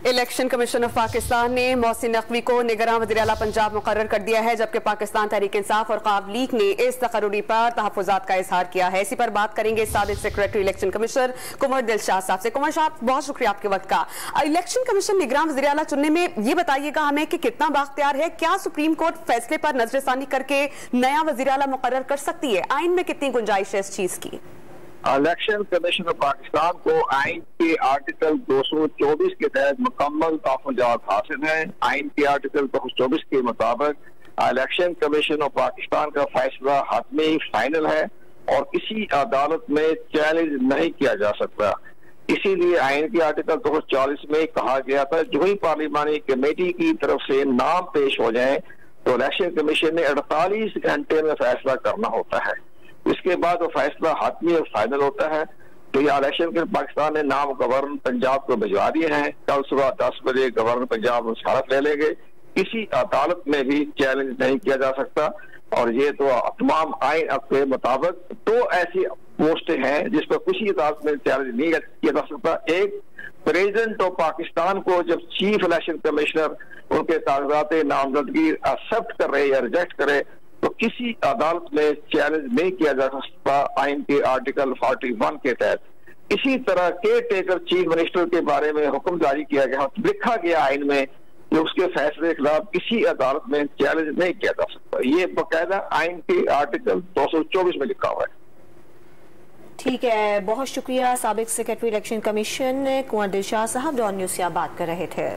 Election commission of Pakistan ने मोहसिन नकवी को निगरान वज़ीर आला पंजाब मुकर्रर कर दिया है, जबकि पाकिस्तान तहरीक इंसाफ और ख्वाब लीग ने इस तकर्री पर तहफ़्फ़ुज़ात का इजहार किया है। इसी पर बात करेंगे साबिक़ सेक्रेटरी इलेक्शन कमिश्नर कुंवर दिलशाद साहब से। कुंवर साहब, बहुत शुक्रिया आपके वक्त का। इलेक्शन कमीशन निगरान वज़ीर आला चुनने में ये बताइएगा हमें कि कितना बाख्तियार है, क्या सुप्रीम कोर्ट फैसले पर नजरसानी करके नया वज़ीर आला मुकर्रर कर सकती है? आइन में कितनी गुंजाइश है इस चीज की? इलेक्शन कमीशन ऑफ पाकिस्तान को आइन के आर्टिकल 224 के तहत मुकम्मल तहफ़्फ़ुज़ात हासिल है। आइन के आर्टिकल 224 के मुताबिक इलेक्शन कमीशन ऑफ पाकिस्तान का फैसला हतमी फाइनल है और किसी अदालत में चैलेंज नहीं किया जा सकता। इसीलिए आइन के आर्टिकल 240 में कहा गया था, जो ही पार्लिमानी कमेटी की तरफ से नाम पेश हो जाए तो इलेक्शन कमीशन ने 48 घंटे में फैसला करना होता है। इसके बाद वो फैसला हातमी और फाइनल होता है। तो ये इलेक्शन के पाकिस्तान ने नाम गवर्नर पंजाब को भिजवा दिए हैं। कल सुबह 10 बजे गवर्नर पंजाब शहादत ले लेंगे। किसी अदालत में भी चैलेंज नहीं किया जा सकता। और ये तो तमाम आइन के मुताबिक तो ऐसी पोस्टें हैं जिस पर किसी अदालत में चैलेंज नहीं किया जा सकता। एक प्रेसिडेंट ऑफ पाकिस्तान को जब चीफ इलेक्शन कमिश्नर उनके कागजात नामजदगी एक्सेप्ट कर रहे या रिजेक्ट करे तो किसी अदालत में चैलेंज नहीं किया जा सकता आइन के आर्टिकल 41 के तहत। इसी तरह केयर टेकर चीफ मिनिस्टर के बारे में हुक्म जारी किया गया, लिखा गया आइन में कि उसके फैसले के खिलाफ किसी अदालत में चैलेंज नहीं किया जा सकता। ये बाकायदा आइन के आर्टिकल 224 में लिखा हुआ है। ठीक है, बहुत शुक्रिया। साबिक सेक्रेटरी इलेक्शन कमीशन कुंवर दिलशाद साहब डॉन न्यूज़ से आप बात कर रहे थे।